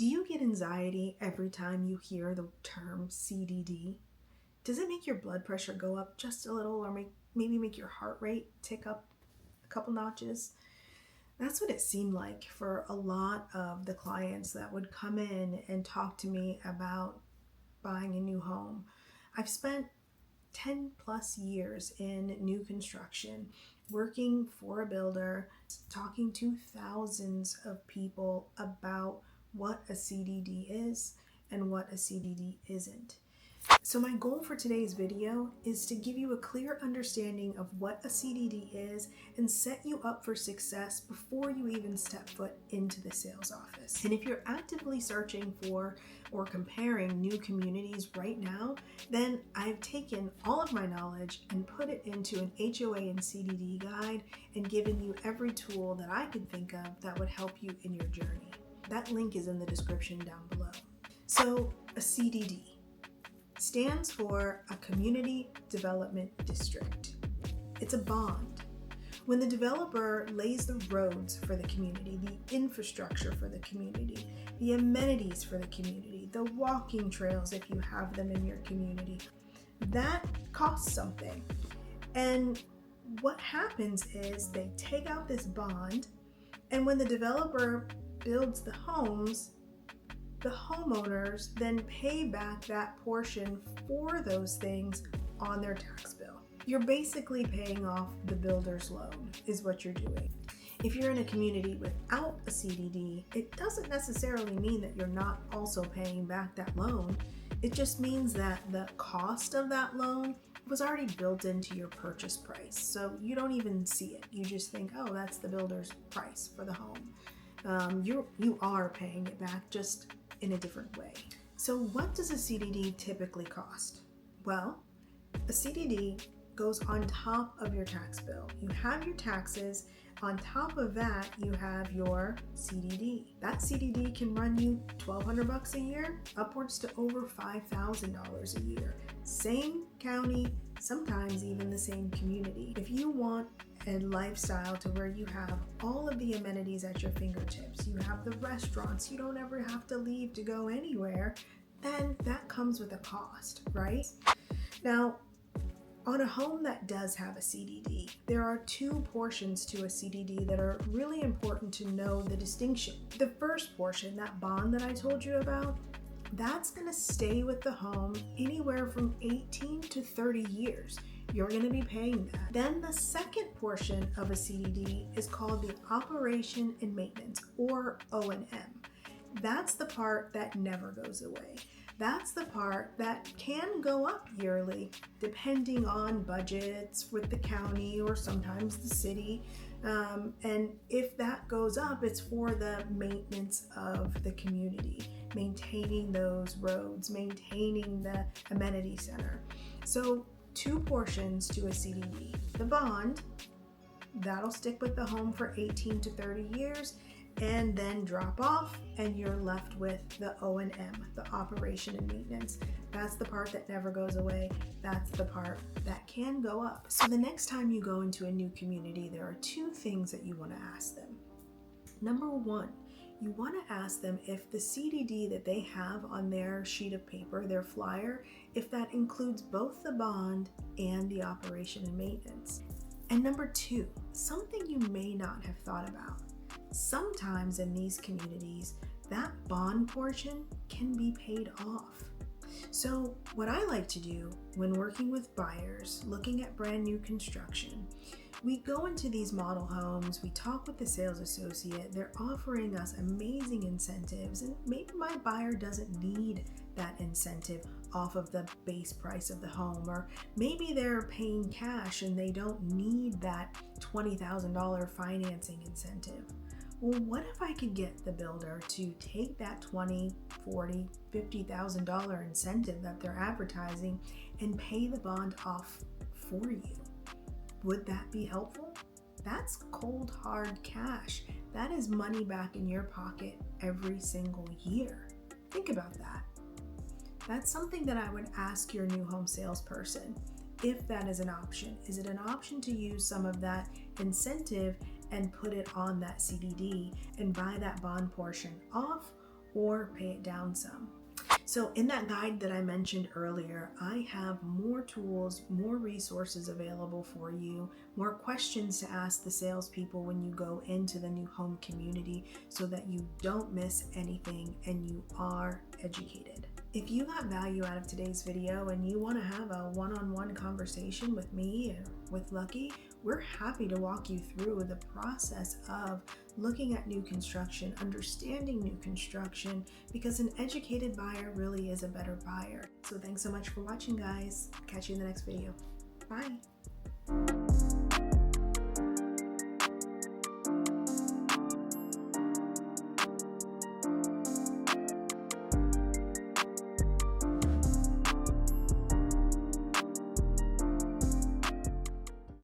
Do you get anxiety every time you hear the term CDD? Does it make your blood pressure go up just a little, or maybe make your heart rate tick up a couple notches? That's what it seemed like for a lot of the clients that would come in and talk to me about buying a new home. I've spent 10 plus years in new construction, working for a builder, talking to thousands of people about what a CDD is and what a CDD isn't. So my goal for today's video is to give you a clear understanding of what a CDD is and set you up for success before you even step foot into the sales office. And if you're actively searching for or comparing new communities right now, then I've taken all of my knowledge and put it into an HOA and CDD guide and given you every tool that I could think of that would help you in your journey. That link is in the description down below. So a CDD stands for a Community Development District. It's a bond. When the developer lays the roads for the community, the infrastructure for the community, the amenities for the community, the walking trails if you have them in your community, that costs something. And what happens is they take out this bond, and when the developer builds the homes, the homeowners then pay back that portion for those things on their tax bill. You're basically paying off the builder's loan is what you're doing. If you're in a community without a CDD, it doesn't necessarily mean that you're not also paying back that loan. It just means that the cost of that loan was already built into your purchase price. So you don't even see it. You just think, oh, that's the builder's price for the home. You are paying it back, just in a different way. So what does a CDD typically cost? Well, a CDD goes on top of your tax bill. You have your taxes. On top of that, you have your CDD. That CDD can run you $1,200 a year, upwards to over $5,000 a year. Same county, sometimes even the same community. If you want a lifestyle to where you have all of the amenities at your fingertips, you have the restaurants, you don't ever have to leave to go anywhere, then that comes with a cost, right? Now, on a home that does have a CDD, there are two portions to a CDD that are really important to know the distinction. The first portion, that bond that I told you about, that's gonna stay with the home anywhere from 18 to 30 years. You're going to be paying that. Then the second portion of a CDD is called the operation and maintenance, or O&M. That's the part that never goes away. That's the part that can go up yearly, depending on budgets with the county or sometimes the city. And if that goes up, it's for the maintenance of the community, maintaining those roads, maintaining the amenity center. So two portions to a CDD. The bond, that'll stick with the home for 18 to 30 years and then drop off, and you're left with the O&M, the operation and maintenance. That's the part that never goes away. That's the part that can go up. So the next time you go into a new community, there are two things that you want to ask them. Number one, you want to ask them if the CDD that they have on their sheet of paper, their flyer, if that includes both the bond and the operation and maintenance. And number two, something you may not have thought about. Sometimes in these communities, that bond portion can be paid off. So what I like to do when working with buyers, looking at brand new construction, we go into these model homes, we talk with the sales associate, they're offering us amazing incentives, and maybe my buyer doesn't need that incentive off of the base price of the home, or maybe they're paying cash and they don't need that $20,000 financing incentive. Well, what if I could get the builder to take that $20,000, $40,000, $50,000 incentive that they're advertising and pay the bond off for you? Would that be helpful? That's cold, hard cash. That is money back in your pocket every single year. Think about that. That's something that I would ask your new home salesperson, if that is an option. Is it an option to use some of that incentive and put it on that CDD and buy that bond portion off? or pay it down some. So in that guide that I mentioned earlier, I have more tools, more resources available for you, more questions to ask the salespeople when you go into the new home community so that you don't miss anything and you are educated. If you got value out of today's video and you want to have a one-on-one conversation with me or with Lucky, we're happy to walk you through the process of looking at new construction, understanding new construction, because an educated buyer really is a better buyer. So thanks so much for watching, guys. Catch you in the next video. Bye.